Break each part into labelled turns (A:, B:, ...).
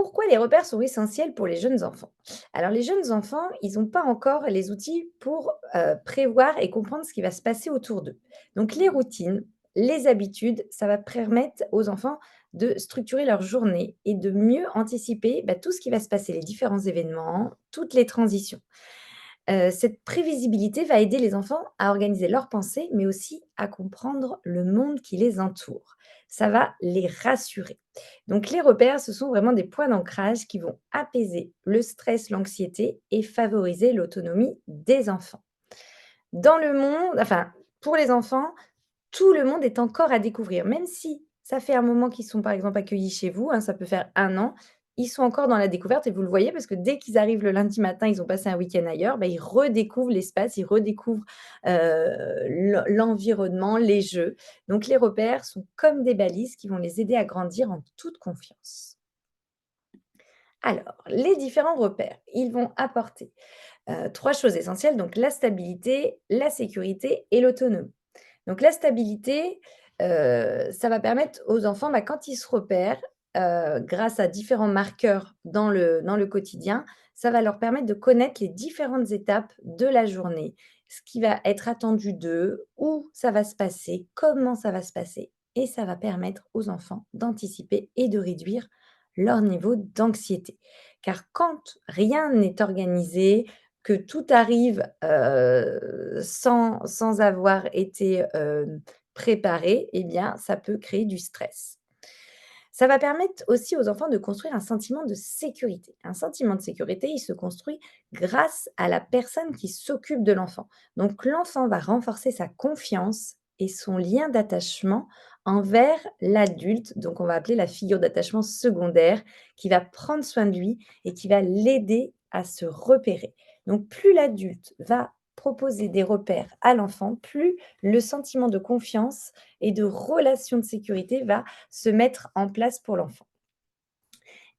A: Pourquoi les repères sont essentiels pour les jeunes enfants? Alors les jeunes enfants, ils n'ont pas encore les outils pour, prévoir et comprendre ce qui va se passer autour d'eux. Donc les routines, les habitudes, ça va permettre aux enfants de structurer leur journée et de mieux anticiper, tout ce qui va se passer, les différents événements, toutes les transitions. Cette prévisibilité va aider les enfants à organiser leurs pensées, mais aussi à comprendre le monde qui les entoure. Ça va les rassurer. Donc les repères, ce sont vraiment des points d'ancrage qui vont apaiser le stress, l'anxiété et favoriser l'autonomie des enfants. Dans le monde, enfin, pour les enfants, tout le monde est encore à découvrir. Même si ça fait un moment qu'ils sont, par exemple, accueillis chez vous, hein, ça peut faire 1 an, ils sont encore dans la découverte et vous le voyez parce que dès qu'ils arrivent le lundi matin, ils ont passé un week-end ailleurs, ils redécouvrent l'espace, ils redécouvrent, l'environnement, les jeux. Donc les repères sont comme des balises qui vont les aider à grandir en toute confiance. Alors, les différents repères, ils vont apporter, 3 choses essentielles, donc la stabilité, la sécurité et l'autonomie. Donc la stabilité, ça va permettre aux enfants, quand ils se repèrent, grâce à différents marqueurs dans le quotidien, ça va leur permettre de connaître les différentes étapes de la journée, ce qui va être attendu d'eux, où ça va se passer, comment ça va se passer et ça va permettre aux enfants d'anticiper et de réduire leur niveau d'anxiété. Car quand rien n'est organisé, que tout arrive, sans avoir été, préparé, eh bien, ça peut créer du stress. Ça va permettre aussi aux enfants de construire un sentiment de sécurité. Un sentiment de sécurité, il se construit grâce à la personne qui s'occupe de l'enfant. Donc l'enfant va renforcer sa confiance et son lien d'attachement envers l'adulte, donc on va appeler la figure d'attachement secondaire, qui va prendre soin de lui et qui va l'aider à se repérer. Donc plus l'adulte va proposer des repères à l'enfant, plus le sentiment de confiance et de relation de sécurité va se mettre en place pour l'enfant.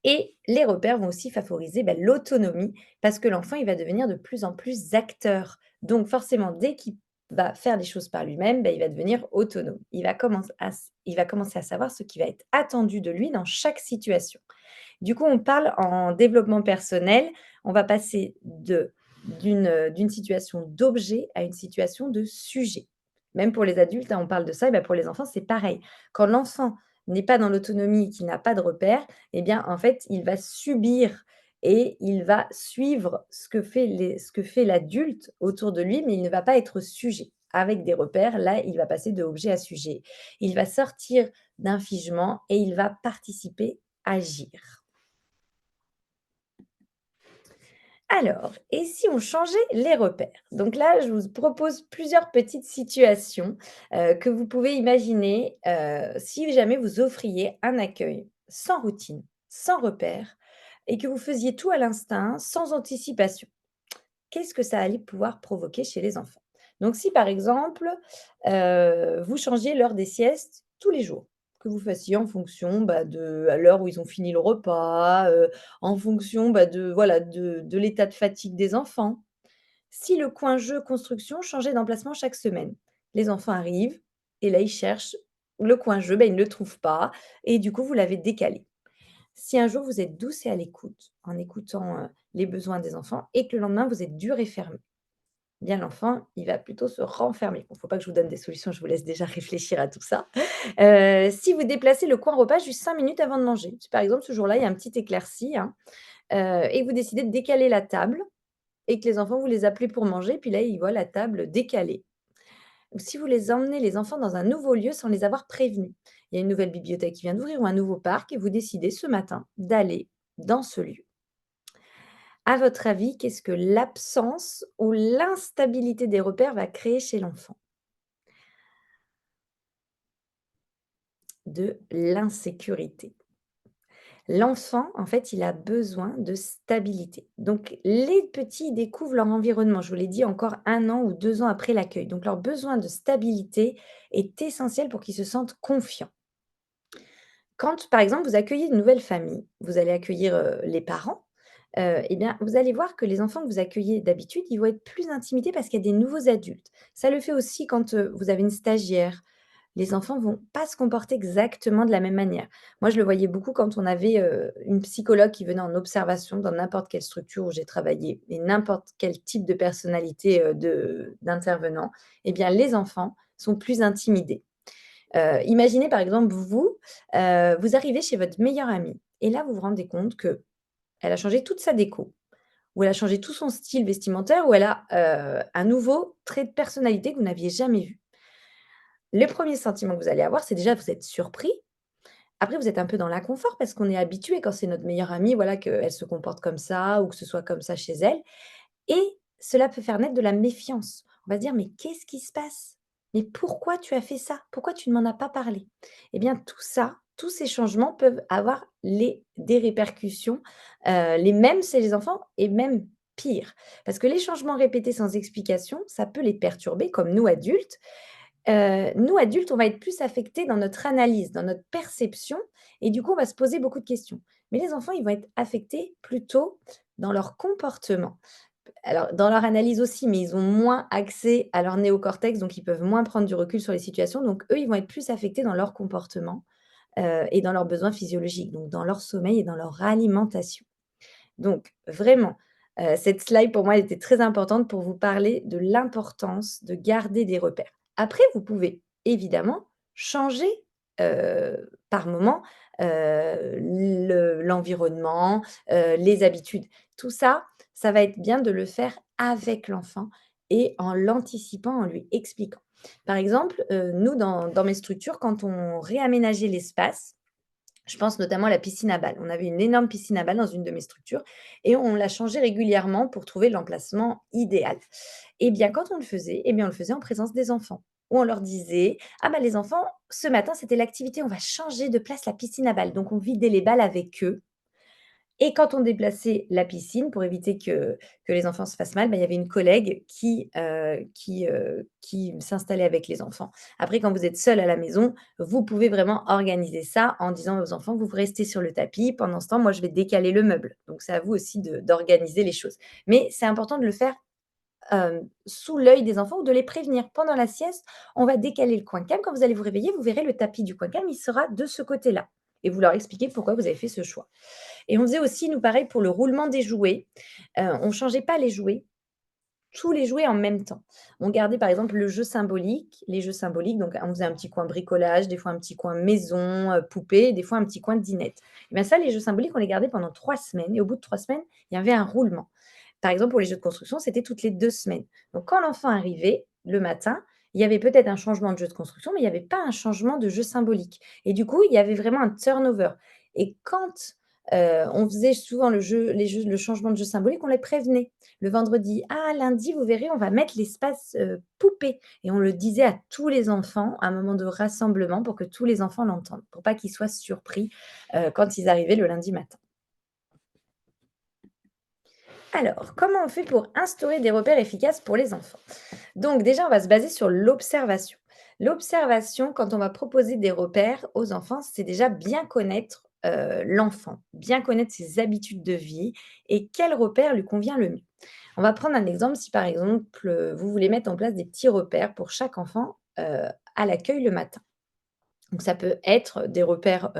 A: Et les repères vont aussi favoriser l'autonomie parce que l'enfant, il va devenir de plus en plus acteur. Donc forcément, dès qu'il va faire des choses par lui-même, il va devenir autonome. Il va commencer à savoir ce qui va être attendu de lui dans chaque situation. Du coup, on parle en développement personnel, on va passer d'une situation d'objet à une situation de sujet. Même pour les adultes, hein, on parle de ça, et pour les enfants, c'est pareil. Quand l'enfant n'est pas dans l'autonomie, qu'il n'a pas de repères, eh bien, en fait, il va subir et il va suivre ce que fait l'adulte autour de lui, mais il ne va pas être sujet. Avec des repères, là, il va passer de objet à sujet. Il va sortir d'un figement et il va participer, agir. Alors, et si on changeait les repères? Donc là, je vous propose plusieurs petites situations, que vous pouvez imaginer, si jamais vous offriez un accueil sans routine, sans repères et que vous faisiez tout à l'instinct, sans anticipation. Qu'est-ce que ça allait pouvoir provoquer chez les enfants? Donc si par exemple, vous changiez l'heure des siestes tous les jours, que vous fassiez en fonction, de à l'heure où ils ont fini le repas, en fonction, de voilà, de l'état de fatigue des enfants. Si le coin jeu construction changeait d'emplacement chaque semaine, les enfants arrivent et là ils cherchent le coin jeu, ils ne le trouvent pas et du coup vous l'avez décalé. Si un jour vous êtes douce et à l'écoute, en écoutant, les besoins des enfants et que le lendemain vous êtes dur et fermé, eh bien l'enfant, il va plutôt se renfermer. Bon, faut pas que je vous donne des solutions, je vous laisse déjà réfléchir à tout ça. Si vous déplacez le coin repas juste 5 minutes avant de manger, si par exemple ce jour-là, il y a un petit éclairci, hein, et que vous décidez de décaler la table et que les enfants, vous les appelez pour manger, puis là, ils voient la table décalée. Ou si vous les emmenez les enfants dans un nouveau lieu sans les avoir prévenus. Il y a une nouvelle bibliothèque qui vient d'ouvrir ou un nouveau parc et vous décidez ce matin d'aller dans ce lieu. À votre avis, qu'est-ce que l'absence ou l'instabilité des repères va créer chez l'enfant? De l'insécurité. L'enfant, en fait, il a besoin de stabilité. Donc, les petits découvrent leur environnement, je vous l'ai dit, encore 1 an ou 2 ans après l'accueil. Donc, leur besoin de stabilité est essentiel pour qu'ils se sentent confiants. Quand, par exemple, vous accueillez une nouvelle famille, vous allez accueillir, les parents, et bien, vous allez voir que les enfants que vous accueillez d'habitude, ils vont être plus intimidés parce qu'il y a des nouveaux adultes. Ça le fait aussi quand, vous avez une stagiaire, les enfants vont pas se comporter exactement de la même manière. Moi, je le voyais beaucoup quand on avait, une psychologue qui venait en observation dans n'importe quelle structure où j'ai travaillé et n'importe quel type de personnalité, de d'intervenant. Eh bien, les enfants sont plus intimidés. Imaginez par exemple vous, vous arrivez chez votre meilleure amie et là, vous vous rendez compte qu'elle a changé toute sa déco, ou elle a changé tout son style vestimentaire, ou elle a, un nouveau trait de personnalité que vous n'aviez jamais vu. Le premier sentiment que vous allez avoir, c'est déjà vous êtes surpris. Après, vous êtes un peu dans l'inconfort parce qu'on est habitué quand c'est notre meilleure amie, voilà, qu'elle se comporte comme ça ou que ce soit comme ça chez elle. Et cela peut faire naître de la méfiance. On va se dire: «Mais qu'est-ce qui se passe? Mais pourquoi tu as fait ça? Pourquoi tu ne m'en as pas parlé?» Eh bien, tout ça, tous ces changements peuvent avoir des répercussions, les mêmes chez les enfants et même pire. Parce que les changements répétés sans explication, ça peut les perturber comme nous adultes. Nous adultes, on va être plus affectés dans notre analyse, dans notre perception et du coup, on va se poser beaucoup de questions. Mais les enfants, ils vont être affectés plutôt dans leur comportement. Alors, dans leur analyse aussi, mais ils ont moins accès à leur néocortex, donc ils peuvent moins prendre du recul sur les situations. Donc eux, ils vont être plus affectés dans leur comportement, et dans leurs besoins physiologiques, donc dans leur sommeil et dans leur alimentation. Donc vraiment, cette slide pour moi, elle était très importante pour vous parler de l'importance de garder des repères. Après, vous pouvez évidemment changer, par moment, l'environnement, les habitudes. Tout ça, ça va être bien de le faire avec l'enfant et en l'anticipant, en lui expliquant. Par exemple, nous dans mes structures, quand on réaménageait l'espace, je pense notamment à la piscine à balles. On avait une énorme piscine à balles dans une de mes structures et on la changeait régulièrement pour trouver l'emplacement idéal. Et bien, quand on le faisait, eh bien, on le faisait en présence des enfants. Où on leur disait: «Ah bah les enfants, ce matin, c'était l'activité, on va changer de place la piscine à balles». Donc on vidait les balles avec eux et quand on déplaçait la piscine pour éviter que les enfants se fassent mal, bah, il y avait une collègue qui s'installait avec les enfants. Après, quand vous êtes seul à la maison, vous pouvez vraiment organiser ça en disant aux enfants: «Vous restez sur le tapis, pendant ce temps, moi, je vais décaler le meuble». Donc c'est à vous aussi d'organiser les choses. Mais c'est important de le faire, sous l'œil des enfants ou de les prévenir. Pendant la sieste, on va décaler le coin calme. Quand vous allez vous réveiller, vous verrez le tapis du coin calme, il sera de ce côté-là et vous leur expliquez pourquoi vous avez fait ce choix. Et on faisait aussi, nous, pareil pour le roulement des jouets. On changeait pas les jouets, tous les jouets en même temps. On gardait, par exemple, le jeu symbolique les jeux symboliques, donc on faisait un petit coin bricolage, des fois un petit coin maison, poupée, des fois un petit coin dinette. Et bien ça, les jeux symboliques, on les gardait pendant 3 semaines et au bout de 3 semaines, il y avait un roulement. Par exemple, pour les jeux de construction, c'était toutes les 2 semaines. Donc quand l'enfant arrivait le matin, il y avait peut-être un changement de jeu de construction, mais il n'y avait pas un changement de jeu symbolique et du coup, il y avait vraiment un turnover et quand, on faisait souvent le changement de jeu symbolique, on les prévenait. Le vendredi: «Ah lundi, vous verrez, on va mettre l'espace, poupée» et on le disait à tous les enfants à un moment de rassemblement pour que tous les enfants l'entendent, pour pas qu'ils soient surpris, quand ils arrivaient le lundi matin. Alors, comment on fait pour instaurer des repères efficaces pour les enfants? Donc déjà, on va se baser sur l'observation. L'observation, quand on va proposer des repères aux enfants, c'est déjà bien connaître l'enfant, bien connaître ses habitudes de vie et quel repère lui convient le mieux. On va prendre un exemple, si par exemple, vous voulez mettre en place des petits repères pour chaque enfant à l'accueil le matin. Donc ça peut être des repères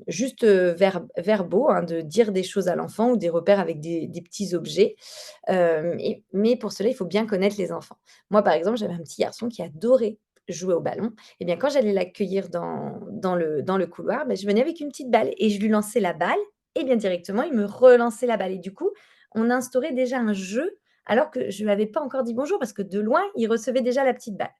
A: juste, verbaux, hein, de dire des choses à l'enfant ou des repères avec des petits objets. Mais pour cela, il faut bien connaître les enfants. Moi, par exemple, j'avais un petit garçon qui adorait jouer au ballon et bien, quand j'allais l'accueillir dans le couloir, bah, je venais avec une petite balle et je lui lançais la balle et bien directement, il me relançait la balle et du coup, on instaurait déjà un jeu alors que je lui avais pas encore dit bonjour parce que de loin, il recevait déjà la petite balle.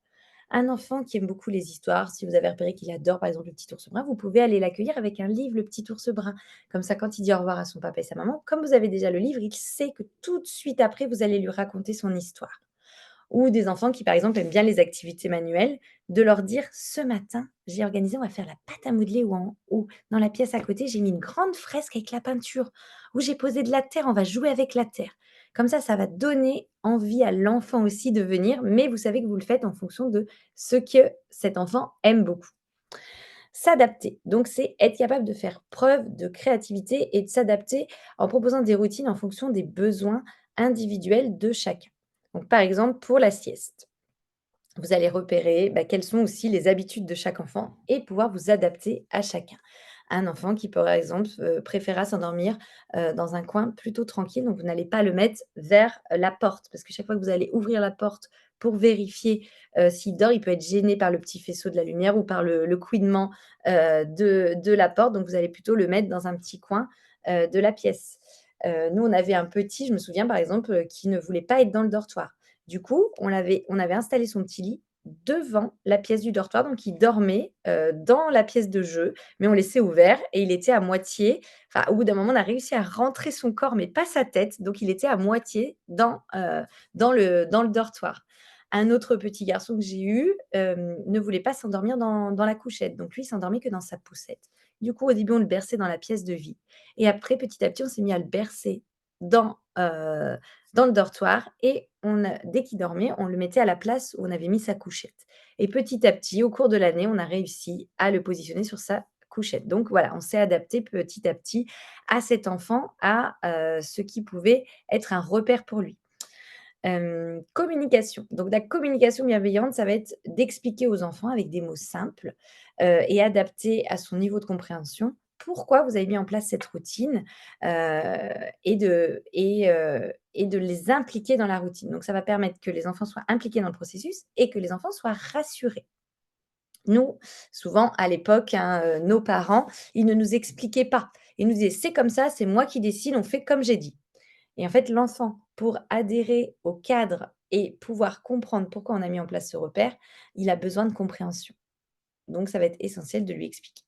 A: Un enfant qui aime beaucoup les histoires, si vous avez repéré qu'il adore par exemple Le Petit Ours Brun, vous pouvez aller l'accueillir avec un livre Le Petit Ours Brun. Comme ça, quand il dit au revoir à son papa et sa maman, comme vous avez déjà le livre, il sait que tout de suite après, vous allez lui raconter son histoire. Ou des enfants qui, par exemple, aiment bien les activités manuelles, de leur dire: «Ce matin, j'ai organisé, on va faire la pâte à modeler ou dans la pièce à côté, j'ai mis une grande fresque avec la peinture, ou j'ai posé de la terre, on va jouer avec la terre». Comme ça va donner envie à l'enfant aussi de venir, mais vous savez que vous le faites en fonction de ce que cet enfant aime beaucoup. S'adapter, donc c'est être capable de faire preuve de créativité et de s'adapter en proposant des routines en fonction des besoins individuels de chacun. Donc par exemple pour la sieste. Vous allez repérer, quelles sont aussi les habitudes de chaque enfant et pouvoir vous adapter à chacun. Un enfant qui, par exemple, préférera s'endormir, dans un coin plutôt tranquille, donc vous n'allez pas le mettre vers la porte, parce que chaque fois que vous allez ouvrir la porte pour vérifier, s'il dort, il peut être gêné par le petit faisceau de la lumière ou par le couinement, de la porte, donc vous allez plutôt le mettre dans un petit coin, de la pièce. Nous, on avait un petit, je me souviens par exemple, qui ne voulait pas être dans le dortoir. Du coup, on avait installé son petit lit devant la pièce du dortoir, donc il dormait, dans la pièce de jeu, mais on laissait ouvert et il était à moitié au bout d'un moment, on a réussi à rentrer son corps, mais pas sa tête, donc il était à moitié dans le dortoir. Un autre petit garçon que j'ai eu, ne voulait pas s'endormir dans la couchette, donc lui, il s'endormait que dans sa poussette. Du coup, au début, on le berçait dans la pièce de vie et après, petit à petit, on s'est mis à le bercer dans, heu, dans le dortoir et dès qu'il dormait, on le mettait à la place où on avait mis sa couchette et petit à petit, au cours de l'année, on a réussi à le positionner sur sa couchette. Donc voilà, on s'est adapté petit à petit à cet enfant, à, ce qui pouvait être un repère pour lui. Communication. Donc la communication bienveillante, ça va être d'expliquer aux enfants avec des mots simples, et adaptés à son niveau de compréhension, pourquoi vous avez mis en place cette routine, et de les impliquer dans la routine. Donc ça va permettre que les enfants soient impliqués dans le processus et que les enfants soient rassurés. Nous, souvent à l'époque, hein, nos parents, ils ne nous expliquaient pas. Ils nous disaient: «C'est comme ça, c'est moi qui décide, on fait comme j'ai dit». Et en fait, l'enfant, pour adhérer au cadre et pouvoir comprendre pourquoi on a mis en place ce repère, il a besoin de compréhension. Donc ça va être essentiel de lui expliquer.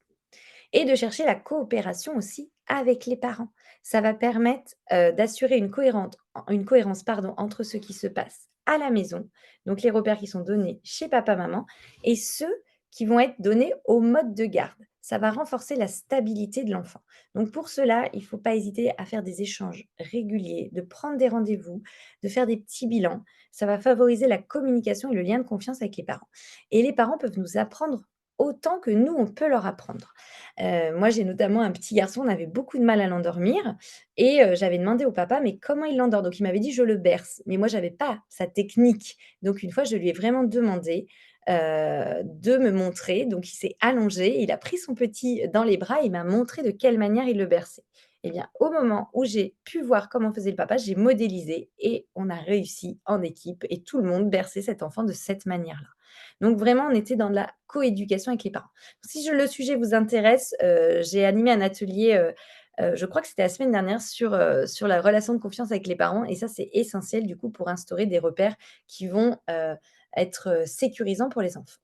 A: Et de chercher la coopération aussi avec les parents. Ça va permettre, d'assurer une cohérence, pardon, entre ce qui se passe à la maison, donc les repères qui sont donnés chez papa-maman et ceux qui vont être donnés au mode de garde. Ça va renforcer la stabilité de l'enfant. Donc pour cela, il ne faut pas hésiter à faire des échanges réguliers, de prendre des rendez-vous, de faire des petits bilans. Ça va favoriser la communication et le lien de confiance avec les parents. Et les parents peuvent nous apprendre autant que nous, on peut leur apprendre. Moi, j'ai notamment un petit garçon, on avait beaucoup de mal à l'endormir et j'avais demandé au papa: «Mais comment il l'endort?» Donc il m'avait dit: «Je le berce», mais moi j'avais pas sa technique. Donc une fois, je lui ai vraiment demandé, de me montrer. Donc il s'est allongé, il a pris son petit dans les bras et il m'a montré de quelle manière il le berçait. Et bien, au moment où j'ai pu voir comment faisait le papa, j'ai modélisé et on a réussi en équipe et tout le monde berçait cet enfant de cette manière-là. Donc vraiment, on était dans de la coéducation avec les parents. Si le sujet vous intéresse, j'ai animé un atelier, je crois que c'était la semaine dernière sur la relation de confiance avec les parents et ça, c'est essentiel du coup pour instaurer des repères qui vont, être, sécurisants pour les enfants.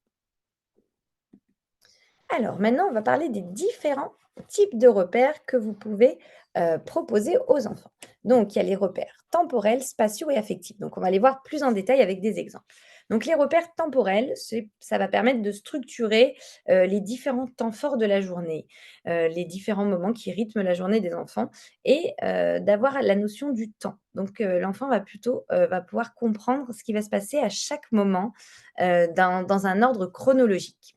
A: Alors maintenant, on va parler des différents types de repères que vous pouvez, proposer aux enfants. Donc il y a les repères temporels, spatiaux et affectifs. Donc on va les voir plus en détail avec des exemples. Donc les repères temporels, ça va permettre de structurer, les différents temps forts de la journée, les différents moments qui rythment la journée des enfants et d'avoir la notion du temps. Donc l'enfant va pouvoir comprendre ce qui va se passer à chaque moment, dans un ordre chronologique.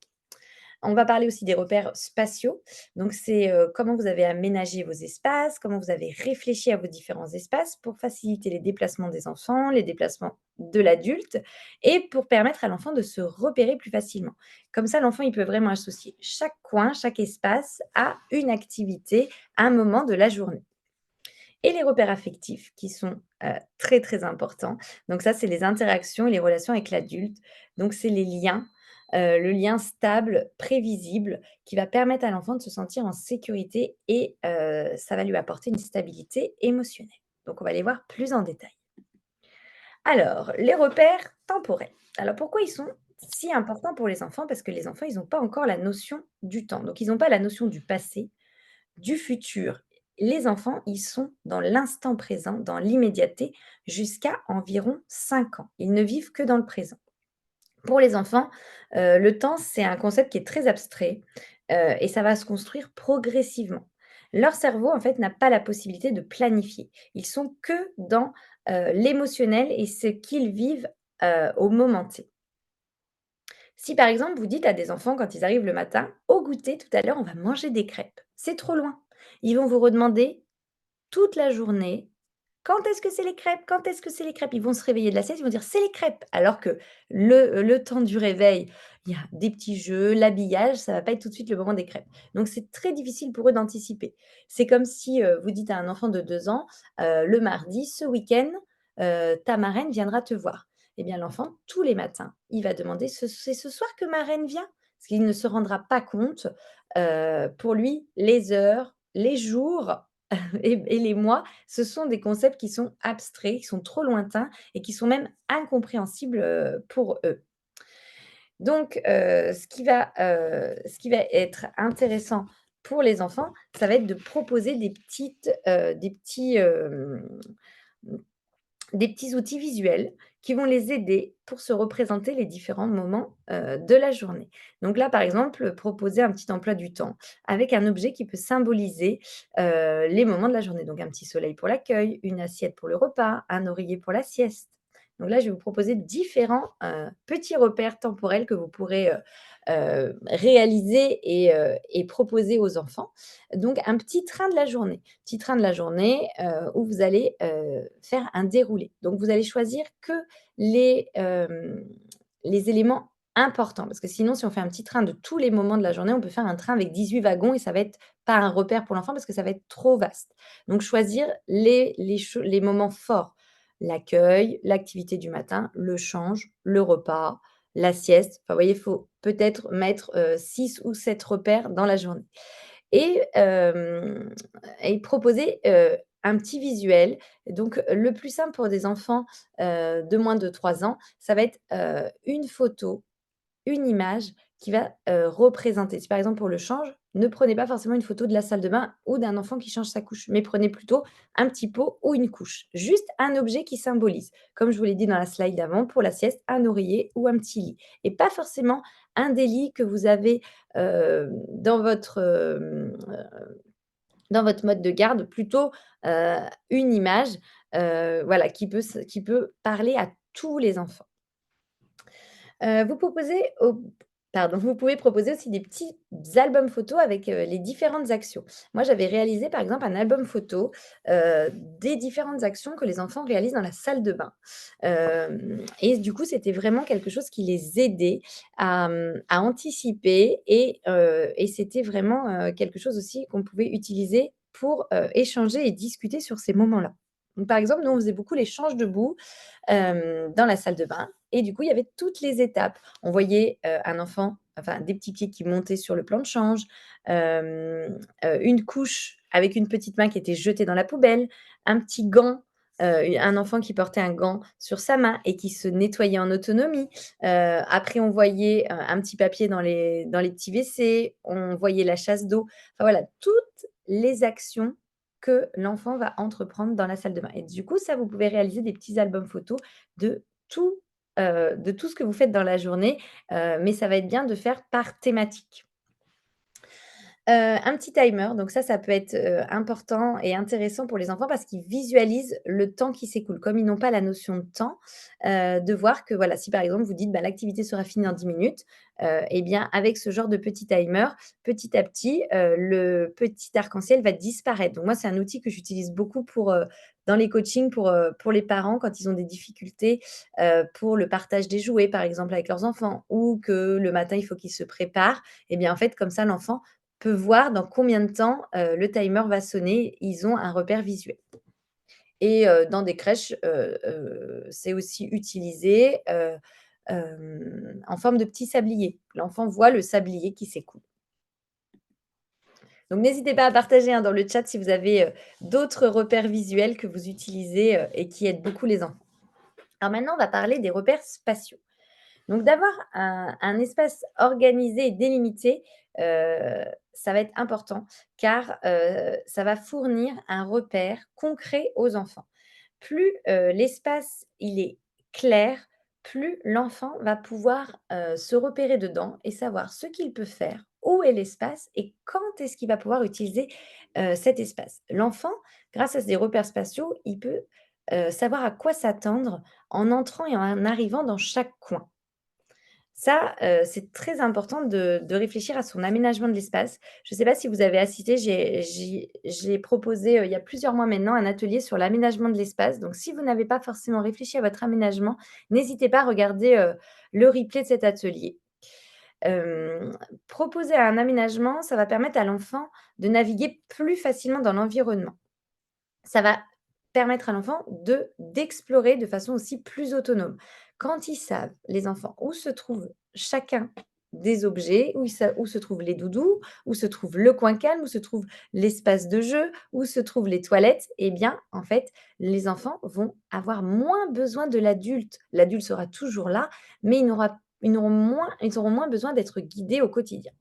A: On va parler aussi des repères spatiaux. Donc, c'est, comment vous avez aménagé vos espaces, comment vous avez réfléchi à vos différents espaces pour faciliter les déplacements des enfants, les déplacements de l'adulte et pour permettre à l'enfant de se repérer plus facilement. Comme ça, l'enfant, il peut vraiment associer chaque coin, chaque espace à une activité, à un moment de la journée. Et les repères affectifs qui sont, très, très importants. Donc ça, c'est les interactions et les relations avec l'adulte. Donc c'est les liens, le lien stable, prévisible, qui va permettre à l'enfant de se sentir en sécurité et ça va lui apporter une stabilité émotionnelle. Donc on va les voir plus en détail. Alors, les repères temporels. Alors pourquoi ils sont si importants pour les enfants? Parce que les enfants, ils n'ont pas encore la notion du temps. Donc ils n'ont pas la notion du passé, du futur. Les enfants, ils sont dans l'instant présent, dans l'immédiateté, jusqu'à environ 5 ans. Ils ne vivent que dans le présent. Pour les enfants, le temps, c'est un concept qui est très abstrait, et ça va se construire progressivement. Leur cerveau, en fait, n'a pas la possibilité de planifier. Ils sont que dans, l'émotionnel et ce qu'ils vivent, au moment T. Si par exemple, vous dites à des enfants quand ils arrivent le matin: «Au goûter tout à l'heure, on va manger des crêpes», c'est trop loin. Ils vont vous redemander toute la journée «Quand est-ce que c'est les crêpes? Quand est-ce que c'est les crêpes?» Ils vont se réveiller de la sieste, ils vont dire: «C'est les crêpes!» alors que le temps du réveil, il y a des petits jeux, l'habillage, ça va pas être tout de suite le moment des crêpes. Donc c'est très difficile pour eux d'anticiper. C'est comme si, vous dites à un enfant de 2 ans, «Le mardi, ce week-end, ta marraine viendra te voir». Eh bien l'enfant, tous les matins, il va demander: «C'est ce soir que ma reine vient?» Parce qu'il ne se rendra pas compte, pour lui, les heures, les jours et les mois, ce sont des concepts qui sont abstraits, qui sont trop lointains et qui sont même incompréhensibles, pour eux. Donc ce qui va être intéressant pour les enfants, ça va être de proposer des petits outils visuels qui vont les aider pour se représenter les différents moments, de la journée. Donc là, par exemple, proposer un petit emploi du temps avec un objet qui peut symboliser, les moments de la journée. Donc un petit soleil pour l'accueil, une assiette pour le repas, un oreiller pour la sieste. Donc là, je vais vous proposer différents, petits repères temporels que vous pourrez, réaliser et proposer aux enfants. Donc un petit train de la journée. Petit train de la journée, où vous allez, faire un déroulé. Donc vous allez choisir que les éléments importants, parce que sinon si on fait un petit train de tous les moments de la journée, on peut faire un train avec 18 wagons et ça va être pas un repère pour l'enfant parce que ça va être trop vaste. Donc choisir les moments forts, l'accueil, l'activité du matin, le change, le repas, la sieste. Enfin, vous voyez, il faut peut-être mettre, 6 ou 7 repères dans la journée et hem et proposer, un petit visuel. Donc le plus simple pour des enfants, de moins de 3 ans, ça va être, une photo, une image qui va, représenter. Si par exemple pour le change, ne prenez pas forcément une photo de la salle de bain ou d'un enfant qui change sa couche, mais prenez plutôt un petit pot ou une couche. Juste un objet qui symbolise. Comme je vous l'ai dit dans la slide d'avant, pour la sieste, un oreiller ou un petit lit et pas forcément un des lits que vous avez, dans votre mode de garde, plutôt, heu, une image, voilà, qui peut parler à tous les enfants. Vous proposez au pardon, vous pouvez proposer aussi des petits albums photos avec, les différentes actions. Moi, j'avais réalisé, par exemple, un album photo, des différentes actions que les enfants réalisent dans la salle de bain. Et du coup, c'était vraiment quelque chose qui les aidait à anticiper et c'était vraiment, quelque chose aussi qu'on pouvait utiliser pour, échanger et discuter sur ces moments-là. Donc, par exemple, nous, on faisait beaucoup l'échange debout, dans la salle de bain et du coup, il y avait toutes les étapes. On voyait, un enfant, enfin des petits pieds qui montaient sur le plan de change, une couche avec une petite main qui était jetée dans la poubelle, un petit gant, un enfant qui portait un gant sur sa main et qui se nettoyait en autonomie. Après on voyait, un petit papier dans les petits WC, on voyait la chasse d'eau. Enfin voilà, toutes les actions que l'enfant va entreprendre dans la salle de bain et du coup, ça, vous pouvez réaliser des petits albums photos de tout, de tout ce que vous faites dans la journée, mais ça va être bien de faire par thématique. Un petit timer, donc ça peut être, important et intéressant pour les enfants parce qu'ils visualisent le temps qui s'écoule. Comme ils n'ont pas la notion de temps, de voir que voilà, si par exemple vous dites: «Bah, l'activité sera finie en 10 minutes», et bien avec ce genre de petit timer, petit à petit, le petit arc-en-ciel va disparaître. Donc moi, c'est un outil que j'utilise beaucoup dans les coachings pour les parents quand ils ont des difficultés, pour le partage des jouets, par exemple, avec leurs enfants ou que le matin, il faut qu'ils se préparent et bien, en fait, comme ça, l'enfant peut voir dans combien de temps, le timer va sonner. Ils ont un repère visuel et dans des crèches, c'est aussi utilisé, en forme de petit sablier. L'enfant voit le sablier qui s'écoule. Donc n'hésitez pas à partager, hein, dans le chat si vous avez, d'autres repères visuels que vous utilisez, et qui aident beaucoup les enfants. Alors maintenant, on va parler des repères spatiaux. Donc d'avoir un espace organisé et délimité, ça va être important car, ça va fournir un repère concret aux enfants. Plus, l'espace il est clair, plus l'enfant va pouvoir, se repérer dedans et savoir ce qu'il peut faire, où est l'espace et quand est-ce qu'il va pouvoir utiliser, cet espace. L'enfant, grâce à ces repères spatiaux, il peut, savoir à quoi s'attendre en entrant et en arrivant dans chaque coin. Ça, c'est très important de réfléchir à son aménagement de l'espace. Je ne sais pas si vous avez assisté, j'ai proposé, il y a plusieurs mois maintenant, un atelier sur l'aménagement de l'espace. Donc si vous n'avez pas forcément réfléchi à votre aménagement, n'hésitez pas à regarder, le replay de cet atelier. Hem, Proposer un aménagement, ça va permettre à l'enfant de naviguer plus facilement dans l'environnement. Ça va permettre à l'enfant d'explorer de façon aussi plus autonome. Quand ils savent, les enfants, où se trouve chacun des objets, où se trouvent les doudous, où se trouve le coin calme, où se trouve l'espace de jeu, où se trouvent les toilettes, eh bien, en fait, les enfants vont avoir moins besoin de l'adulte. L'adulte sera toujours là, mais ils auront moins besoin d'être guidés au quotidien.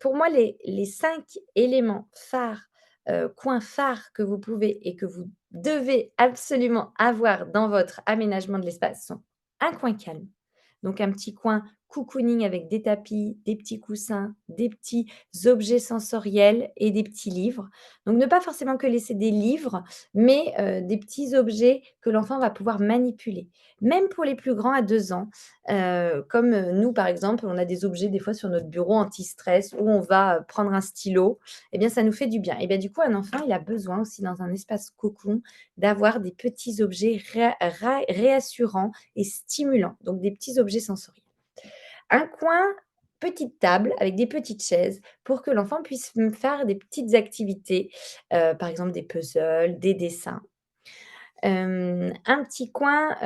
A: Pour moi, les 5 éléments phares, coins phares que vous pouvez et que vous devez absolument avoir dans votre aménagement de l'espace sont un coin calme, donc un petit coin cocooning avec des tapis, des petits coussins, des petits objets sensoriels et des petits livres. Donc ne pas forcément que laisser des livres, mais des petits objets que l'enfant va pouvoir manipuler. Même pour les plus grands à 2 ans, comme, nous, par exemple, on a des objets des fois sur notre bureau anti-stress où on va, prendre un stylo et bien ça nous fait du bien et bien du coup un enfant, il a besoin aussi dans un espace cocon d'avoir des petits objets réassurants et stimulants, donc des petits objets sensoriels. Un coin, petite table avec des petites chaises pour que l'enfant puisse faire des petites activités, par exemple des puzzles, des dessins. Un petit coin,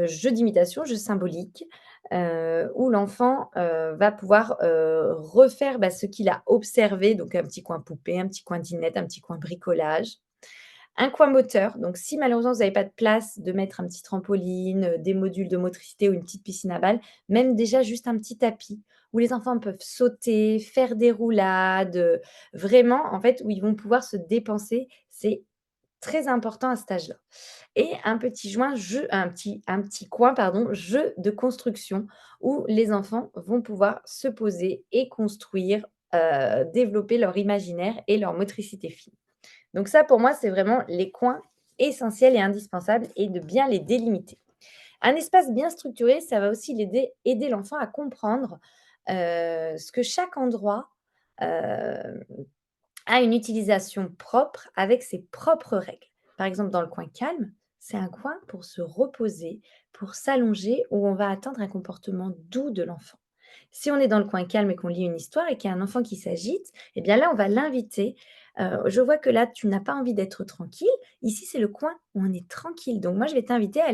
A: jeu d'imitation, jeu symbolique, où l'enfant, va pouvoir, refaire, bah, ce qu'il a observé, donc un petit coin poupée, un petit coin dinette, un petit coin bricolage. Un coin moteur, donc si malheureusement vous n'avez pas de place de mettre un petit trampoline, des modules de motricité ou une petite piscine à balles, même déjà juste un petit tapis où les enfants peuvent sauter, faire des roulades, vraiment en fait où ils vont pouvoir se dépenser. C'est très important à cet âge-là et un petit coin pardon, jeu de construction où les enfants vont pouvoir se poser et construire, développer leur imaginaire et leur motricité fine. Donc ça, pour moi, c'est vraiment les coins essentiels et indispensables et de bien les délimiter. Un espace bien structuré, ça va aussi aider l'enfant à comprendre, ce que chaque endroit, heu, a une utilisation propre avec ses propres règles. Par exemple, dans le coin calme, c'est un coin pour se reposer, pour s'allonger, où on va attendre un comportement doux de l'enfant. Si on est dans le coin calme et qu'on lit une histoire et qu'il y a un enfant qui s'agite, eh bien là, on va l'inviter. Je vois que là, tu n'as pas envie d'être tranquille. Ici, c'est le coin où on est tranquille. Donc moi, je vais t'inviter à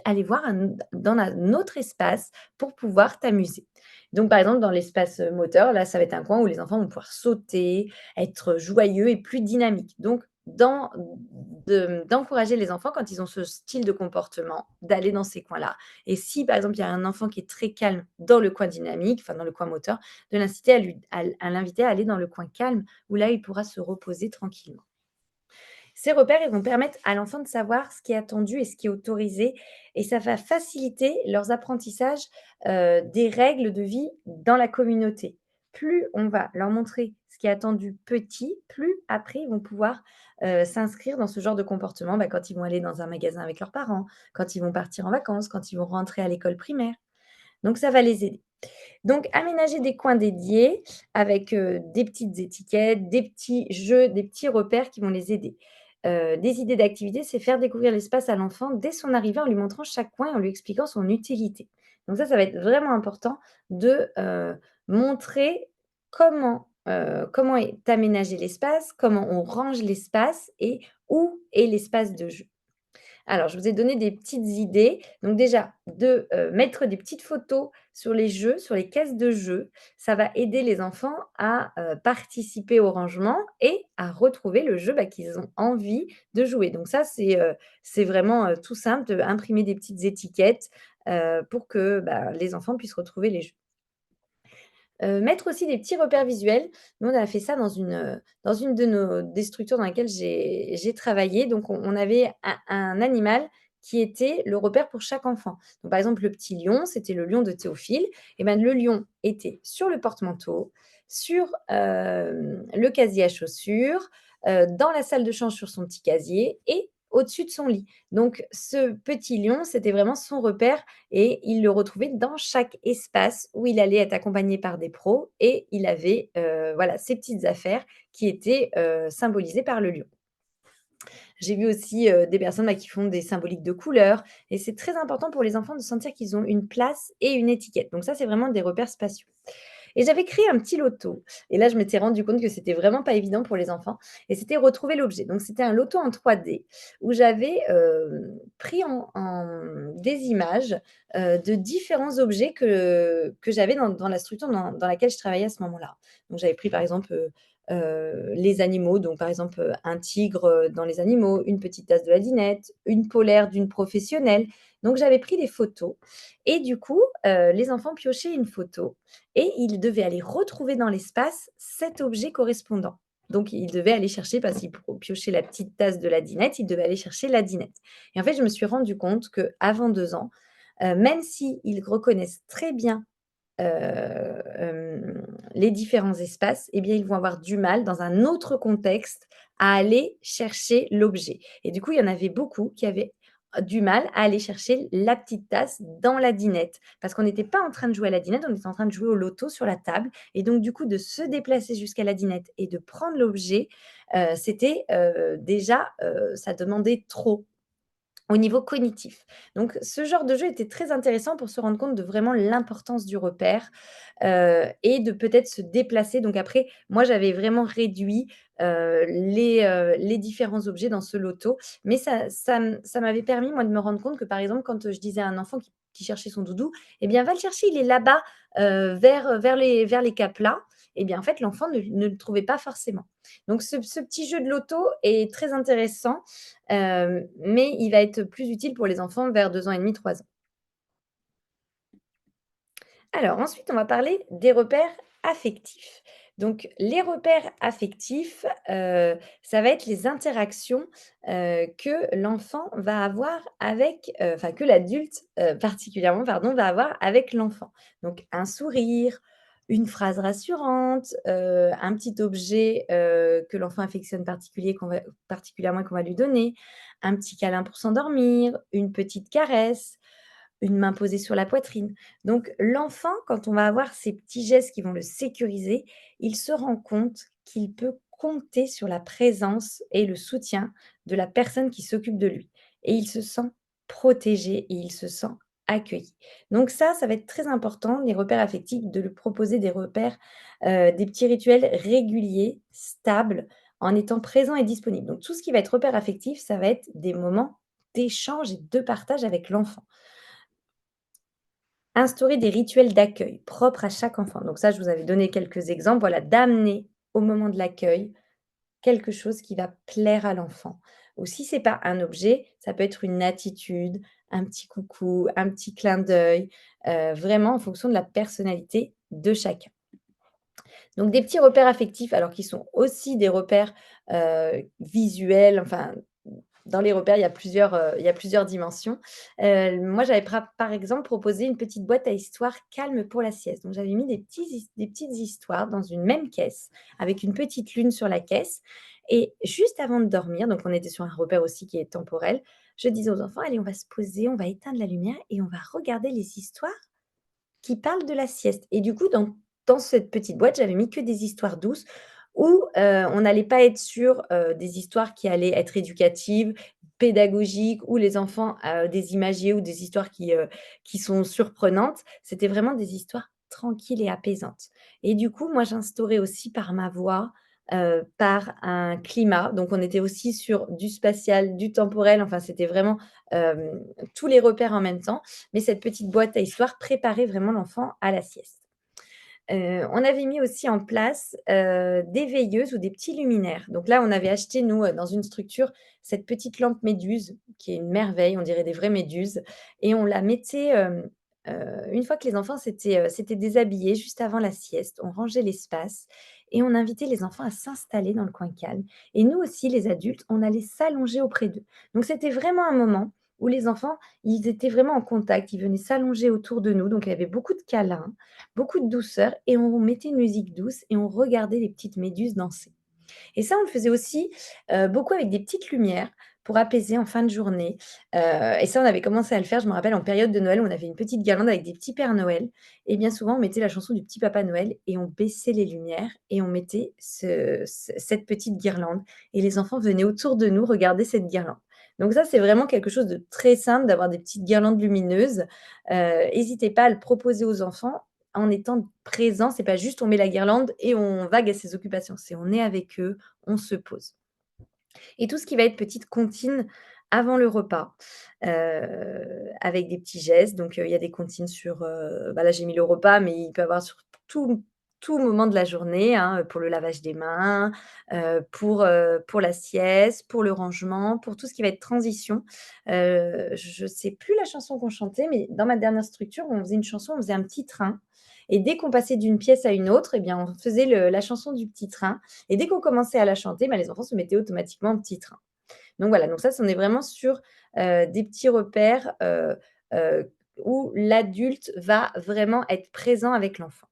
A: aller voir dans un autre espace pour pouvoir t'amuser. Donc par exemple, dans l'espace moteur, là, ça va être un coin où les enfants vont pouvoir sauter, être joyeux et plus dynamiques. Donc d'encourager les enfants quand ils ont ce style de comportement, d'aller dans ces coins-là. Et si, par exemple, il y a un enfant qui est très calme dans le coin dynamique, enfin dans le coin moteur, de l'inciter à l'inviter à aller dans le coin calme où là, il pourra se reposer tranquillement. Ces repères, ils vont permettre à l'enfant de savoir ce qui est attendu et ce qui est autorisé et ça va faciliter leurs apprentissages, des règles de vie dans la communauté. Plus on va leur montrer ce qui est attendu petit, plus après ils vont pouvoir, s'inscrire dans ce genre de comportement, bah, quand ils vont aller dans un magasin avec leurs parents, quand ils vont partir en vacances, quand ils vont rentrer à l'école primaire. Donc ça va les aider. Donc aménager des coins dédiés avec, des petites étiquettes, des petits jeux, des petits repères qui vont les aider. Des idées d'activités, c'est faire découvrir l'espace à l'enfant dès son arrivée en lui montrant chaque coin et en lui expliquant son utilité. Donc ça va être vraiment important de, montrer comment est aménagé l'espace, comment on range l'espace et où est l'espace de jeu. Alors, je vous ai donné des petites idées. Donc déjà, mettre des petites photos sur les jeux, sur les caisses de jeux. Ça va aider les enfants à, participer au rangement et à retrouver le jeu, bah, qu'ils ont envie de jouer. Donc ça, c'est vraiment, tout simple, d'imprimer des petites étiquettes, pour que, bah, les enfants puissent retrouver les jeux. Mettre aussi des petits repères visuels. Nous, on a fait ça dans une de nos des structures dans lesquelles j'ai travaillé. Donc on avait un animal qui était le repère pour chaque enfant. Donc par exemple, le petit lion, c'était le lion de Théophile et ben, le lion était sur le porte-manteau, sur, le casier à chaussures, dans la salle de change sur son petit casier et au-dessus de son lit. Donc ce petit lion, c'était vraiment son repère et il le retrouvait dans chaque espace où il allait être accompagné par des pros et il avait, voilà, ses petites affaires qui étaient, symbolisées par le lion. J'ai vu aussi, des personnes, bah, qui font des symboliques de couleurs et c'est très important pour les enfants de sentir qu'ils ont une place et une étiquette. Donc ça, c'est vraiment des repères spatiaux. Et j'avais créé un petit loto et là, je m'étais rendu compte que c'était vraiment pas évident pour les enfants et c'était retrouver l'objet. Donc c'était un loto en 3D où j'avais, pris en des images, de différents objets que j'avais dans la structure dans laquelle je travaillais à ce moment-là. Donc j'avais pris par exemple, les animaux, donc par exemple, un tigre, dans les animaux, une petite tasse de la dinette, une polaire d'une professionnelle. Donc j'avais pris des photos et du coup, les enfants piochaient une photo et il devait aller retrouver dans l'espace cet objet correspondant. Donc il devait aller chercher parce qu'il piochait la petite tasse de la dinette, il devait aller chercher la dinette et en fait, je me suis rendu compte qu'avant 2 ans, même s'ils reconnaissent très bien, les différents espaces eh bien, ils vont avoir du mal dans un autre contexte à aller chercher l'objet et du coup, il y en avait beaucoup qui avaient du mal à aller chercher la petite tasse dans la dinette. Parce qu'on n'était pas en train de jouer à la dinette, on était en train de jouer au loto sur la table et donc du coup, de se déplacer jusqu'à la dinette et de prendre l'objet, c'était, déjà, ça demandait trop au niveau cognitif. Donc ce genre de jeu était très intéressant pour se rendre compte de vraiment l'importance du repère, et de peut-être se déplacer. Donc après, moi j'avais vraiment réduit, les différents objets dans ce loto, mais ça m'avait permis moi de me rendre compte que, par exemple, quand, je disais à un enfant qui cherchait son doudou: «Eh bien va le chercher, il est là-bas, vers les capes là». Eh bien en fait l'enfant ne le trouvait pas forcément. Donc ce petit jeu de loto est très intéressant, mais il va être plus utile pour les enfants vers 2 ans et demi, 3 ans. Alors ensuite, on va parler des repères affectifs. Donc les repères affectifs, ça va être les interactions, que l'enfant va avoir avec, enfin que l'adulte, particulièrement pardon, va avoir avec l'enfant. Donc un sourire, une phrase rassurante, un petit objet, que l'enfant affectionne particulièrement et qu'on va lui donner, un petit câlin pour s'endormir, une petite caresse, une main posée sur la poitrine. Donc l'enfant, quand on va avoir ces petits gestes qui vont le sécuriser, il se rend compte qu'il peut compter sur la présence et le soutien de la personne qui s'occupe de lui et il se sent protégé et il se sent accueilli. Donc ça va être très important, les repères affectifs, de lui proposer des repères, des petits rituels réguliers, stables, en étant présent et disponible. Donc tout ce qui va être repère affectif, ça va être des moments d'échange et de partage avec l'enfant. Instaurer des rituels d'accueil propres à chaque enfant. Donc ça, je vous avais donné quelques exemples, voilà, d'amener au moment de l'accueil quelque chose qui va plaire à l'enfant. Ou si c'est pas un objet, ça peut être une attitude, un petit coucou, un petit clin d'œil, vraiment en fonction de la personnalité de chacun. Donc des petits repères affectifs, alors qui sont aussi des repères, visuels, enfin, dans les repères, il y a plusieurs dimensions. Moi, j'avais par exemple proposé une petite boîte à histoires calme pour la sieste. Donc j'avais mis des petites histoires dans une même caisse, avec une petite lune sur la caisse et juste avant de dormir, donc on était sur un repère aussi qui est temporel, je disais aux enfants: «Allez, on va se poser, on va éteindre la lumière et on va regarder les histoires qui parle de la sieste et du coup, dans cette petite boîte, j'avais mis que des histoires douces où, on n'allait pas être sur, des histoires qui allaient être éducatives, pédagogiques, où les enfants, des imagiers ou des histoires qui sont surprenantes. C'était vraiment des histoires tranquilles et apaisantes et du coup, moi, j'instaurais aussi par ma voix, par un climat. Donc on était aussi sur du spatial, du temporel, enfin, c'était vraiment, tous les repères en même temps mais cette petite boîte à histoires préparait vraiment l'enfant à la sieste. On avait mis aussi en place, des veilleuses ou des petits luminaires. Donc là, on avait acheté nous, dans une structure, cette petite lampe méduse qui est une merveille, on dirait des vraies méduses et on la mettait, une fois que les enfants s'étaient déshabillés juste avant la sieste, on rangeait l'espace et on invitait les enfants à s'installer dans le coin calme et nous aussi les adultes, on allait s'allonger auprès d'eux. Donc c'était vraiment un moment où les enfants, ils étaient vraiment en contact, ils venaient s'allonger autour de nous, donc il y avait beaucoup de câlins, beaucoup de douceur et on mettait une musique douce et on regardait les petites méduses danser. Et ça, on le faisait aussi, beaucoup avec des petites lumières pour apaiser en fin de journée. Et ça, on avait commencé à le faire, je me rappelle en période de Noël, on avait une petite guirlande avec des petits Pères Noël et bien souvent, on mettait la chanson du petit Papa Noël et on baissait les lumières et on mettait cette petite guirlande et les enfants venaient autour de nous regarder cette guirlande. Donc ça, c'est vraiment quelque chose de très simple d'avoir des petites guirlandes lumineuses. Hésitez pas à le proposer aux enfants en étant présent. C'est pas juste on met la guirlande et on vague à ses occupations. C'est on est avec eux, on se pose. Et tout ce qui va être petite comptine avant le repas, avec des petits gestes. Donc, il y a des comptines sur, bah, là, j'ai mis le repas, mais il peut y avoir sur tout moment de la journée, hein, pour le lavage des mains, pour la sieste, pour le rangement, pour tout ce qui va être transition. Je sais plus la chanson qu'on chantait, mais dans ma dernière structure, on faisait une chanson, on faisait un petit train et dès qu'on passait d'une pièce à une autre et bien, on faisait le la chanson du petit train et dès qu'on commençait à la chanter, bah, les enfants se mettaient automatiquement en petit train. Donc voilà, donc ça, on est vraiment sur, des petits repères, où l'adulte va vraiment être présent avec l'enfant.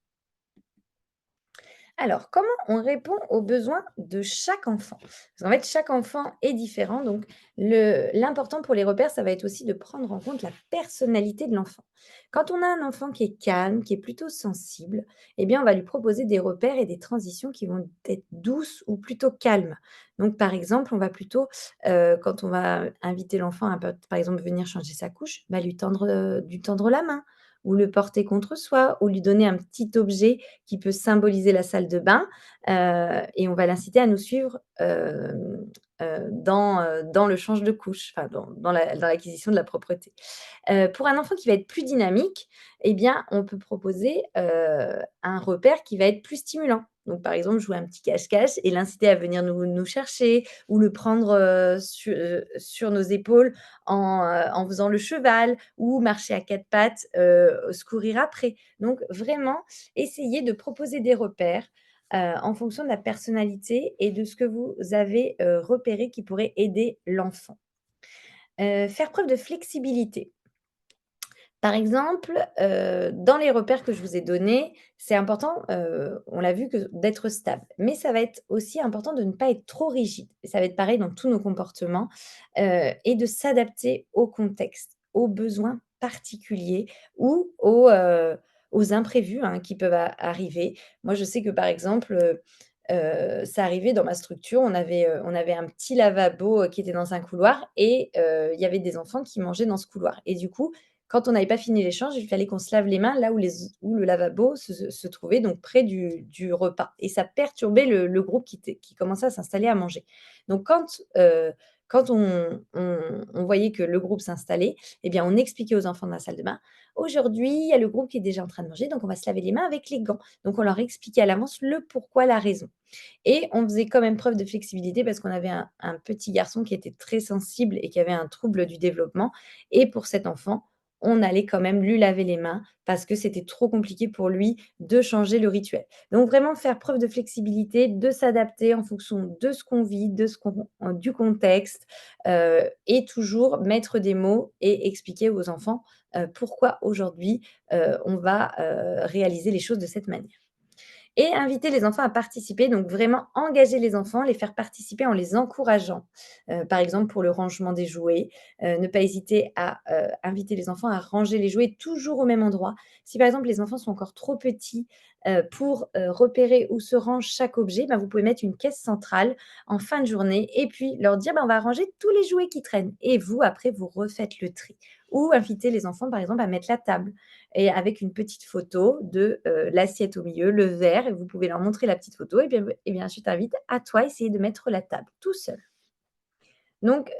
A: Alors, comment on répond aux besoins de chaque enfant? Parce qu'en fait, chaque enfant est différent, donc l'important pour les repères, ça va être aussi de prendre en compte la personnalité de l'enfant. Quand on a un enfant qui est calme, qui est plutôt sensible, eh bien, on va lui proposer des repères et des transitions qui vont être douces ou plutôt calmes. Donc, par exemple, on va plutôt, quand on va inviter l'enfant à, par exemple, venir changer sa couche, bah, lui tendre la main ou le porter contre soi ou lui donner un petit objet qui peut symboliser la salle de bain, et on va l'inciter à nous suivre, dans le change de couche, enfin dans l'acquisition de la propreté. Pour un enfant qui va être plus dynamique, eh bien, on peut proposer, un repère qui va être plus stimulant. Donc, par exemple, jouer un petit cache-cache et l'inciter à venir nous chercher ou le prendre, sur nos épaules en faisant le cheval ou marcher à 4 pattes, se courir après. Donc vraiment, essayer de proposer des repères, en fonction de la personnalité et de ce que vous avez, repéré qui pourrait aider l'enfant. Faire preuve de flexibilité. Par exemple, dans les repères que je vous ai donnés, c'est important, on l'a vu que d'être stable. Mais ça va être aussi important de ne pas être trop rigide. Et ça va être pareil dans tous nos comportements, et de s'adapter au contexte, aux besoins particuliers ou aux imprévus, hein, qui peuvent arriver. Moi, je sais que par exemple, ça arrivait dans ma structure, on avait un petit lavabo, qui était dans un couloir et il y avait des enfants qui mangeaient dans ce couloir et du coup, quand on n'avait pas fini l'échange, il fallait qu'on se lave les mains là où le lavabo se trouvait, donc près du repas et ça perturbait le groupe qui commençait à s'installer à manger. Donc quand on voyait que le groupe s'installait, eh bien, on expliquait aux enfants de la salle de bain: «Aujourd'hui, il y a le groupe qui est déjà en train de manger, donc on va se laver les mains avec les gants». Donc on leur expliquait à l'avance le pourquoi, la raison. Et on faisait quand même preuve de flexibilité parce qu'on avait un petit garçon qui était très sensible et qui avait un trouble du développement et pour cet enfant, on allait quand même lui laver les mains parce que c'était trop compliqué pour lui de changer le rituel. Donc vraiment faire preuve de flexibilité, de s'adapter en fonction de ce qu'on vit, du contexte, et toujours mettre des mots et expliquer aux enfants, pourquoi aujourd'hui, on va, réaliser les choses de cette manière. Et inviter les enfants à participer, donc vraiment engager les enfants, les faire participer en les encourageant. Par exemple, pour le rangement des jouets, ne pas hésiter à, inviter les enfants à ranger les jouets toujours au même endroit. Si par exemple les enfants sont encore trop petits, pour, repérer où se range chaque objet, ben, vous pouvez mettre une caisse centrale en fin de journée et puis leur dire: «Ben, on va ranger tous les jouets qui traînent» et vous après vous refaites le tri. Ou inviter les enfants par exemple à mettre la table et avec une petite photo de, l'assiette au milieu, le verre et vous pouvez leur montrer la petite photo et bien je t'invite à toi essayer de mettre la table tout seul. Donc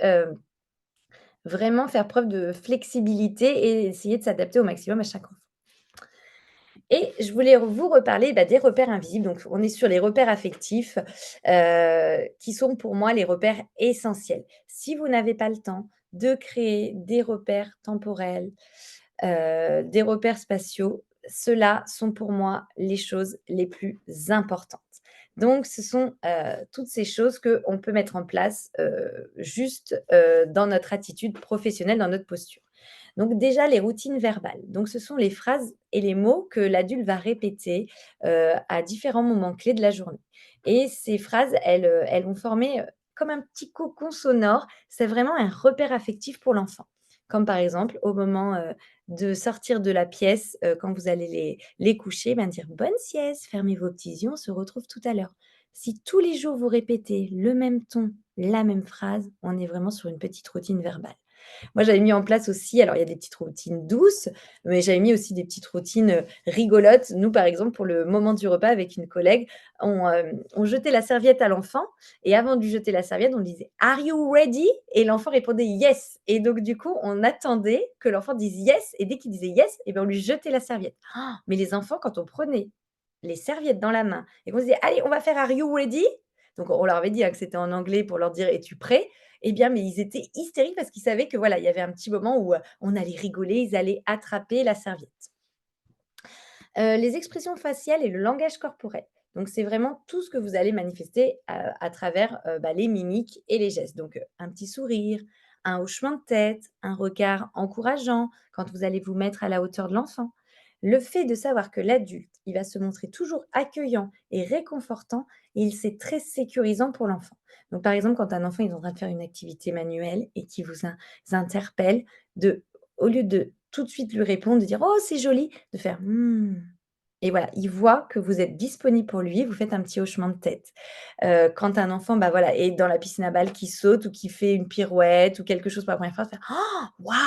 A: vraiment faire preuve de flexibilité et essayer de s'adapter au maximum à chaque enfant. Et je voulais vous reparler, bah, des repères invisibles. Donc on est sur les repères affectifs, qui sont pour moi les repères essentiels. Si vous n'avez pas le temps de créer des repères temporels, des repères spatiaux, ceux-là sont pour moi les choses les plus importantes. Donc ce sont, toutes ces choses qu'on peut mettre en place, juste, dans notre attitude professionnelle, dans notre posture. Donc déjà les routines verbales. Donc ce sont les phrases et les mots que l'adulte va répéter, à différents moments clés de la journée et ces phrases, elles vont former, comme un petit cocon sonore. C'est vraiment un repère affectif pour l'enfant. Comme par exemple, au moment, de sortir de la pièce, quand vous allez les coucher, ben, dire: «Bonne sieste, fermez vos petits yeux, on se retrouve tout à l'heure». Si tous les jours vous répétez le même ton, la même phrase, on est vraiment sur une petite routine verbale. Moi, j'avais mis en place aussi alors il y a des petites routines douces, mais j'avais mis aussi des petites routines, rigolotes. Nous, par exemple, pour le moment du repas avec une collègue, on jetait la serviette à l'enfant et avant de lui jeter la serviette, on lui disait: «Are you ready?» et l'enfant répondait: «Yes» et donc du coup, on attendait que l'enfant dise: «Yes» et dès qu'il disait: «Yes» et ben, on lui jetait la serviette. Mais les enfants, quand on prenait les serviettes dans la main et qu'on disait: «Allez, on va faire Are you ready?» donc on leur avait dit, hein, que c'était en anglais pour leur dire: «Es-tu prêt?» eh bien, mais ils étaient hystériques parce qu'ils savaient que voilà, il y avait un petit moment où, on allait rigoler, ils allaient attraper la serviette. Les expressions faciales et le langage corporel. Donc c'est vraiment tout ce que vous allez manifester à travers, bah, les mimiques et les gestes. Donc, un petit sourire, un hochement de tête, un regard encourageant quand vous allez vous mettre à la hauteur de l'enfant. Le fait de savoir que l'adulte, il va se montrer toujours accueillant et réconfortant, il c'est très sécurisant pour l'enfant. Donc par exemple, quand un enfant il est en train de faire une activité manuelle et qu'il vous interpelle, de au lieu de tout de suite lui répondre, de dire: «Oh c'est joli», de faire: «Mmh» et voilà, il voit que vous êtes disponible pour lui, vous faites un petit hochement de tête. Quand un enfant, bah, voilà, est dans la piscine à balles, qui saute ou qui fait une pirouette ou quelque chose pour la première fois, faire: «Oh waouh!»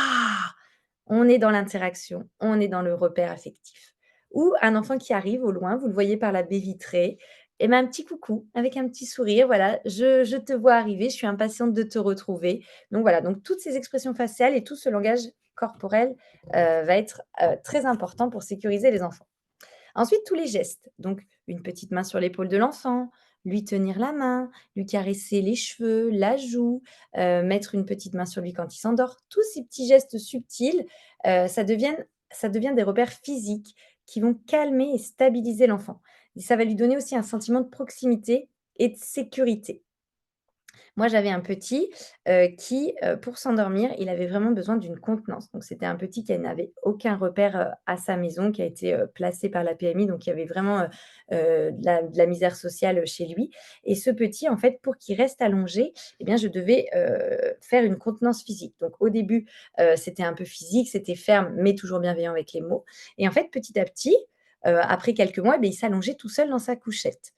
A: On est dans l'interaction, on est dans le repère affectif. Ou un enfant qui arrive au loin, vous le voyez par la baie vitrée, et ben, un petit coucou avec un petit sourire, voilà: «Je te vois arriver, je suis impatiente de te retrouver». Donc voilà, donc toutes ces expressions faciales et tout ce langage corporel, va être, très important pour sécuriser les enfants. Ensuite, tous les gestes, donc une petite main sur l'épaule de l'enfant, lui tenir la main, lui caresser les cheveux, la joue, mettre une petite main sur lui quand il s'endort. Tous ces petits gestes subtils, ça devient des repères physiques qui vont calmer et stabiliser l'enfant. Et ça va lui donner aussi un sentiment de proximité et de sécurité. Moi, j'avais un petit, qui, pour s'endormir, il avait vraiment besoin d'une contenance. Donc c'était un petit qui n'avait aucun repère, à sa maison, qui a été, placé par la PMI, donc il y avait vraiment, de la misère sociale, chez lui et ce petit, en fait, pour qu'il reste allongé eh bien, je devais, faire une contenance physique. Donc au début, c'était un peu physique, c'était ferme, mais toujours bienveillant avec les mots et en fait, petit à petit, après quelques mois, il s'allongeait tout seul dans sa couchette.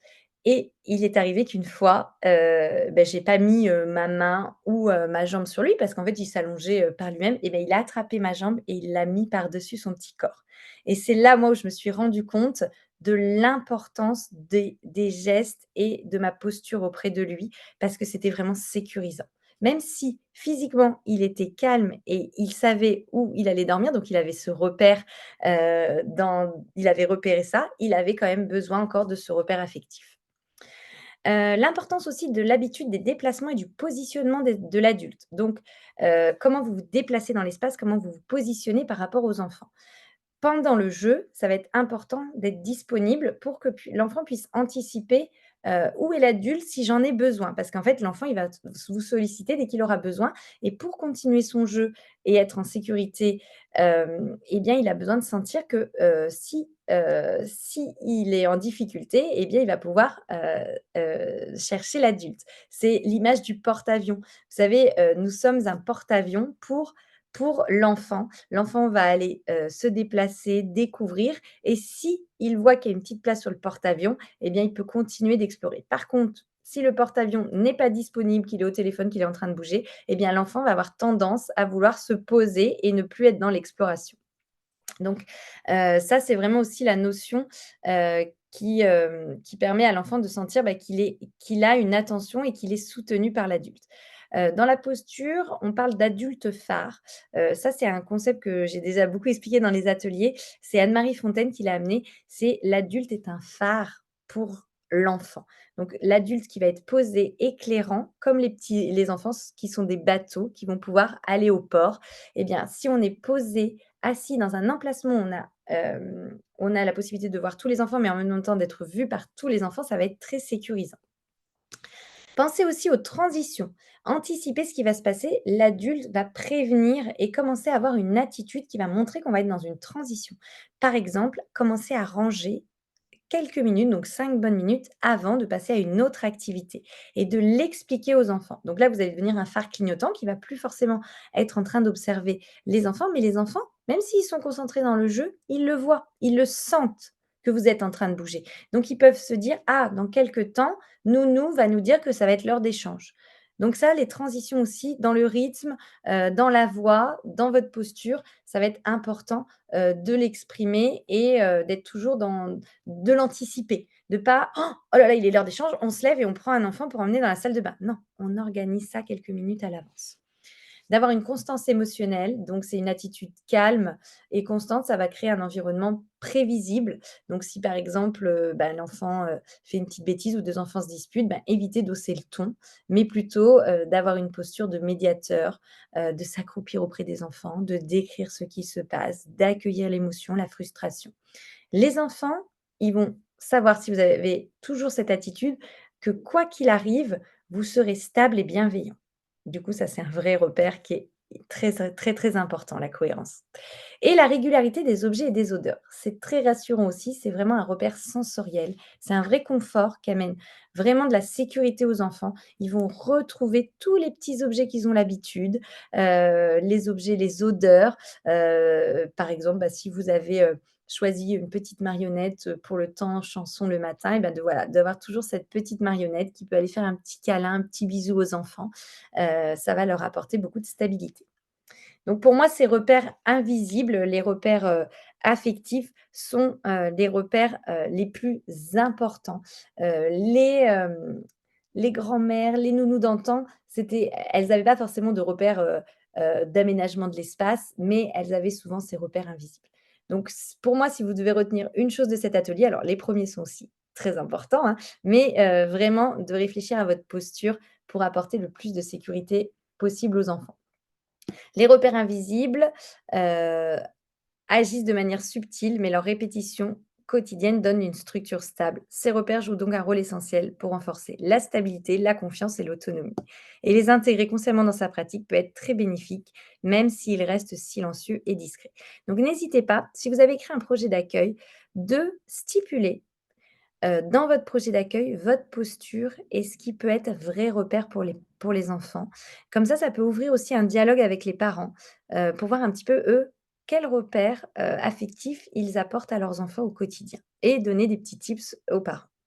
A: Et il est arrivé qu'une fois, j'ai pas mis, ma main ou ma jambe sur lui parce qu'en fait, il s'allongeait, par lui-même et il a attrapé ma jambe et il l'a mis par-dessus son petit corps. Et c'est là, moi, où je me suis rendu compte de l'importance des gestes et de ma posture auprès de lui parce que c'était vraiment sécurisant. Même si physiquement, il était calme et il savait où il allait dormir, donc il avait ce repère, il avait repéré ça, il avait quand même besoin encore de ce repère affectif. L'importance aussi de l'habitude des déplacements et du positionnement de l'adulte. Donc, comment vous vous déplacez dans l'espace, comment vous vous positionnez par rapport aux enfants. Pendant le jeu, ça va être important d'être disponible pour que l'enfant puisse anticiper, où est l'adulte si j'en ai besoin. Parce qu'en fait, l'enfant, il va vous solliciter dès qu'il aura besoin et pour continuer son jeu et être en sécurité, eh bien, il a besoin de sentir que, si il est en difficulté, eh bien, il va pouvoir, chercher l'adulte. C'est l'image du porte-avions. Vous savez, nous sommes un porte-avions pour l'enfant. L'enfant va aller, se déplacer, découvrir et si il voit qu'il y a une petite place sur le porte-avions, eh bien, il peut continuer d'explorer. Par contre, si le porte-avions n'est pas disponible, qu'il est au téléphone, qu'il est en train de bouger, eh bien, l'enfant va avoir tendance à vouloir se poser et ne plus être dans l'exploration. Donc, ça, c'est vraiment aussi la notion, qui permet à l'enfant de sentir, qu'il a une attention et qu'il est soutenu par l'adulte. Dans la posture, on parle d'adulte phare. Ça, c'est un concept que j'ai déjà beaucoup expliqué dans les ateliers. C'est Anne-Marie Fontaine qui l'a amené. C'est l'adulte est un phare pour l'enfant. Donc l'adulte qui va être posé, éclairant, comme les enfants qui sont des bateaux qui vont pouvoir aller au port. Eh bien, si on est posé, assis dans un emplacement où on a la possibilité de voir tous les enfants, mais en même temps d'être vu par tous les enfants, ça va être très sécurisant. Pensez aussi aux transitions. Anticiper ce qui va se passer, l'adulte va prévenir et commencer à avoir une attitude qui va montrer qu'on va être dans une transition. Par exemple, commencer à ranger quelques minutes, donc 5 bonnes minutes avant de passer à une autre activité et de l'expliquer aux enfants. Donc là, vous allez devenir un phare clignotant qui va plus forcément être en train d'observer les enfants, mais les enfants, même s'ils sont concentrés dans le jeu, ils le voient, ils le sentent que vous êtes en train de bouger. Donc ils peuvent se dire: «Ah, dans quelque temps, Nounou va nous dire que ça va être l'heure d'échange». Donc ça, les transitions aussi dans le rythme, dans la voix, dans votre posture, ça va être important, de l'exprimer et d'être toujours dans de l'anticiper. De pas: «Oh là là, il est l'heure d'échange», on se lève et on prend un enfant pour emmener dans la salle de bain. Non, on organise ça quelques minutes à l'avance. D'avoir une constance émotionnelle, donc c'est une attitude calme et constante, ça va créer un environnement prévisible. Donc si par exemple, l'enfant, fait une petite bêtise ou 2 enfants se disputent, évitez d'hausser le ton, mais plutôt, d'avoir une posture de médiateur, de s'accroupir auprès des enfants, de décrire ce qui se passe, d'accueillir l'émotion, la frustration. Les enfants, ils vont savoir si vous avez toujours cette attitude que quoi qu'il arrive, vous serez stable et bienveillant. Du coup, ça, c'est un vrai repère qui est très important, la cohérence. Et la régularité des objets et des odeurs. C'est très rassurant aussi, c'est vraiment un repère sensoriel. C'est un vrai confort qui amène vraiment de la sécurité aux enfants. Ils vont retrouver tous les petits objets qu'ils ont l'habitude, les objets, les odeurs. Par exemple, si vous avez, choisi une petite marionnette, pour le temps chanson le matin et de voilà, d'avoir toujours cette petite marionnette qui peut aller faire un petit câlin, un petit bisou aux enfants. Ça va leur apporter beaucoup de stabilité. Donc pour moi, ces repères invisibles, les repères, affectifs sont, les repères, les plus importants. Les grands-mères, les nounous d'antan, elles n'avaient pas forcément de repères, d'aménagement de l'espace, mais elles avaient souvent ces repères invisibles. Donc pour moi, si vous devez retenir une chose de cet atelier, alors les premiers sont aussi très importants, hein, mais vraiment de réfléchir à votre posture pour apporter le plus de sécurité possible aux enfants. Les repères invisibles, heu, agissent de manière subtile, mais leur répétition quotidienne donne une structure stable. Ces repères jouent donc un rôle essentiel pour renforcer la stabilité, la confiance et l'autonomie. Et les intégrer consciemment dans sa pratique peut être très bénéfique, même s'ils restent silencieux et discrets. Donc n'hésitez pas, si vous avez écrit un projet d'accueil, de stipuler dans votre projet d'accueil, votre posture et ce qui peut être un vrai repère pour les enfants. Comme ça peut ouvrir aussi un dialogue avec les parents, pour voir un petit peu, eux, quels repères, affectifs ils apportent à leurs enfants au quotidien et donner des petits tips aux parents.